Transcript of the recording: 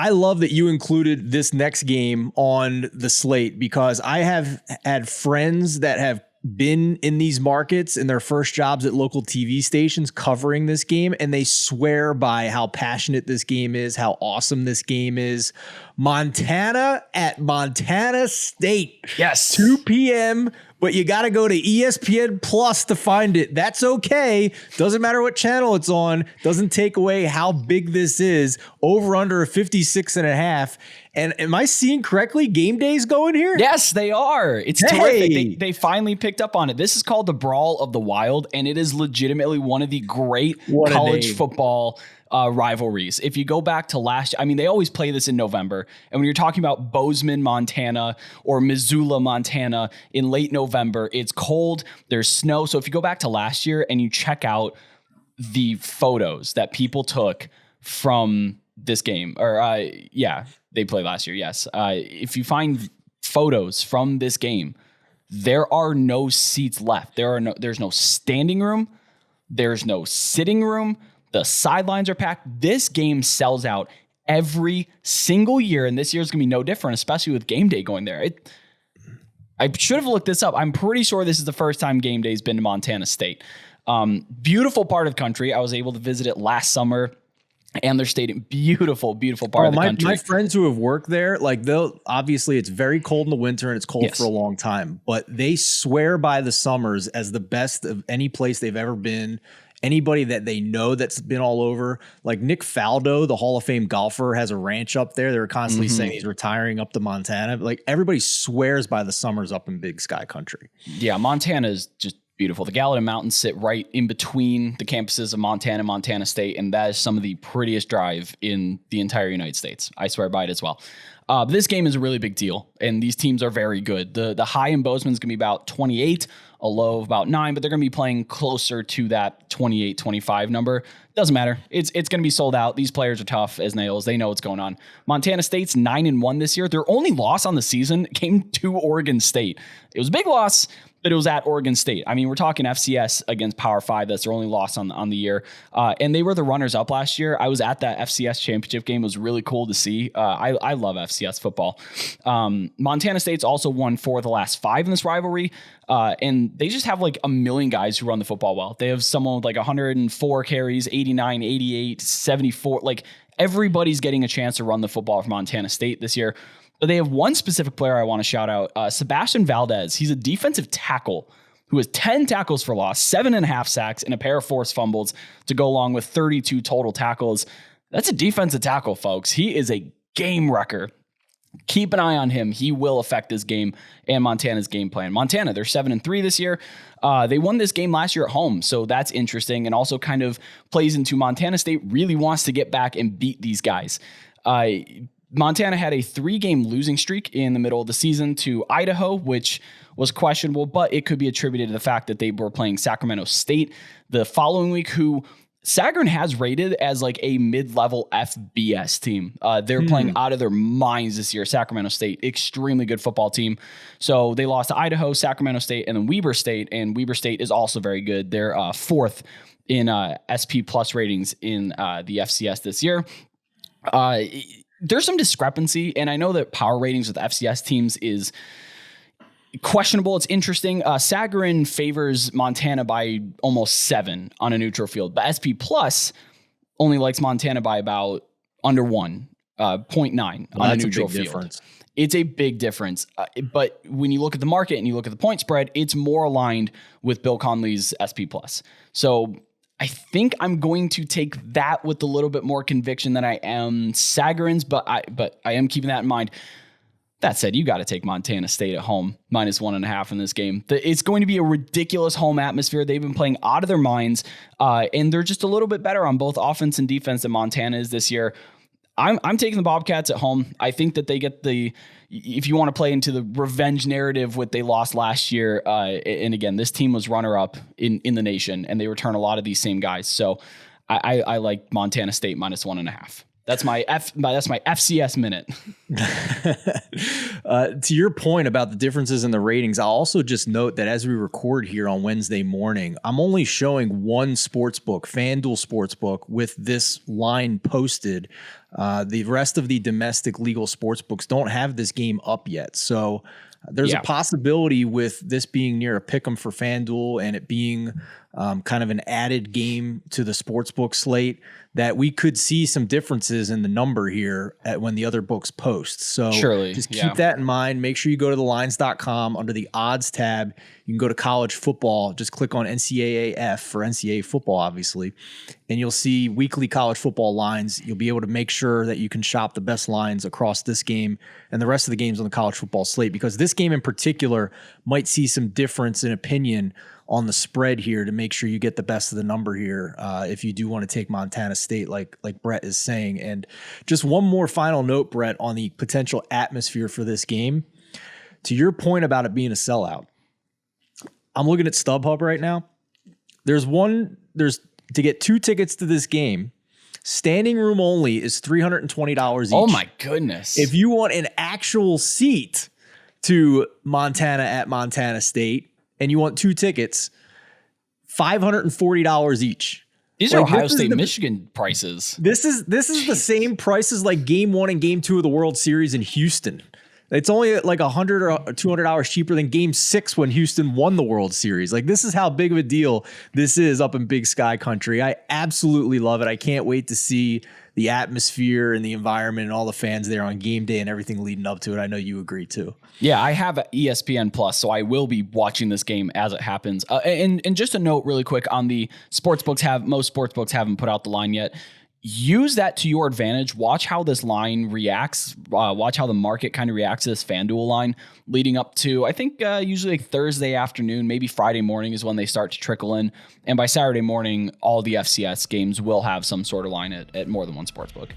I love that you included this next game on the slate because I have had friends that have been in these markets in their first jobs at local TV stations covering this game, and they swear by how passionate this game is, how awesome this game is. Montana at Montana State. Yes. 2 p.m., but you got to go to ESPN Plus to find it. That's okay. Doesn't matter what channel it's on. Doesn't take away how big this is. Over under 56.5. And am I seeing correctly? Game days going here? Yes, they are. It's terrific. They finally picked up on it. This is called the Brawl of the Wild, and it is legitimately one of the great college football rivalries. If you go back to last, I mean, they always play this in November. And when you're talking about Bozeman, Montana, or Missoula, Montana, in late November, it's cold, there's snow. So if you go back to last year and you check out the photos that people took from this game, they played last year. Yes. If you find photos from this game, there are no seats left. There's no standing room. There's no sitting room. The sidelines are packed. This game sells out every single year, and this year is going to be no different, especially with game day going there. I should have looked this up. I'm pretty sure this is the first time game day has been to Montana State. Beautiful part of the country. I was able to visit it last summer. And their stadium, beautiful part of the country. My friends who have worked there, like obviously it's very cold in the winter and it's cold for a long time, but they swear by the summers as the best of any place they've ever been. Anybody that they know that's been all over, like Nick Faldo, the Hall of Fame golfer, has a ranch up there. They were constantly saying he's retiring up to Montana. Like everybody swears by the summers up in Big Sky Country. Yeah, Montana is just beautiful. The Gallatin Mountains sit right in between the campuses of Montana and Montana State, and that is some of the prettiest drive in the entire United States. I swear by it as well. This game is a really big deal, and these teams are very good. The high in Bozeman is going to be about 28, a low of about 9, but they're going to be playing closer to that 28, 25 number. Doesn't matter. It's going to be sold out. These players are tough as nails. They know what's going on. Montana State's 9-1 this year. Their only loss on the season came to Oregon State. It was a big loss, but it was at Oregon State. I mean, we're talking FCS against Power 5. That's their only loss on the year. And they were the runners-up last year. I was at that FCS championship game. It was really cool to see. I love FCS football. Montana State's also won 4 of the last 5 in this rivalry. And they just have like a million guys who run the football well. They have someone with like 104 carries, 89, 88, 74. Like everybody's getting a chance to run the football for Montana State this year. But they have one specific player I want to shout out, Sebastian Valdez. He's a defensive tackle who has 10 tackles for loss, 7.5 sacks, and a pair of forced fumbles to go along with 32 total tackles. That's a defensive tackle, folks. He is a game wrecker. Keep an eye on him. He will affect this game and Montana's game plan. Montana, they're 7-3 this year. They won this game last year at home, so that's interesting and also kind of plays into Montana State really wants to get back and beat these guys. Montana had a 3-game losing streak in the middle of the season to Idaho, which was questionable, but it could be attributed to the fact that they were playing Sacramento State the following week, who Sagarin has rated as like a mid-level FBS team. They're playing out of their minds this year. Sacramento State, extremely good football team. So they lost to Idaho, Sacramento State, and then Weber State, and Weber State is also very good. They're 4th in SP plus ratings in the FCS this year. There's some discrepancy, and I know that power ratings with FCS teams is questionable. It's interesting. Sagarin favors Montana by almost 7 on a neutral field, but SP Plus only likes Montana by about under 1, 0.9 on a neutral field. Difference. It's a big difference. But when you look at the market and you look at the point spread, it's more aligned with Bill Conley's SP Plus. So I think I'm going to take that with a little bit more conviction than I am Sagarin's, but I am keeping that in mind. That said, you got to take Montana State at home, -1.5 in this game. It's going to be a ridiculous home atmosphere. They've been playing out of their minds, and they're just a little bit better on both offense and defense than Montana is this year. I'm taking the Bobcats at home. I think that they get if you want to play into the revenge narrative, what they lost last year. And again, this team was runner-up in the nation, and they return a lot of these same guys. So I like Montana State -1.5. That's my FCS minute. To your point about the differences in the ratings, I'll also just note that as we record here on Wednesday morning, I'm only showing one sportsbook, FanDuel Sportsbook, with this line posted. The rest of the domestic legal sports books don't have this game up yet. So there's a possibility with this being near a pick'em for FanDuel and it being kind of an added game to the sportsbook slate that we could see some differences in the number here when the other books post. So just keep that in mind. Make sure you go to thelines.com under the odds tab. You can go to college football. Just click on NCAAF for NCAA football, obviously, and you'll see weekly college football lines. You'll be able to make sure that you can shop the best lines across this game and the rest of the games on the college football slate, because this game in particular might see some difference in opinion on the spread here to make sure you get the best of the number here if you do want to take Montana State like Brett is saying. And just one more final note, Brett, on the potential atmosphere for this game. To your point about it being a sellout, I'm looking at StubHub right now. There's to get 2 tickets to this game, standing room only is $320 each. Oh my goodness. If you want an actual seat to Montana at Montana State, and you want 2 tickets, $540 each. These are Ohio State, Michigan prices. This is the same prices like game 1 and game 2 of the World Series in Houston. It's only like $100 or $200 cheaper than game 6 when Houston won the World Series. Like, this is how big of a deal this is up in Big Sky country. I absolutely love it. I can't wait to see the atmosphere and the environment and all the fans there on game day and everything leading up to it. I know you agree too. Yeah, I have ESPN Plus, so I will be watching this game as it happens. And just a note really quick on the sportsbooks, most sportsbooks haven't put out the line yet. Use that to your advantage. Watch how this line reacts. Watch how the market kind of reacts to this FanDuel line leading up to, I think, usually like Thursday afternoon, maybe Friday morning is when they start to trickle in. And by Saturday morning, all the FCS games will have some sort of line at more than one sportsbook.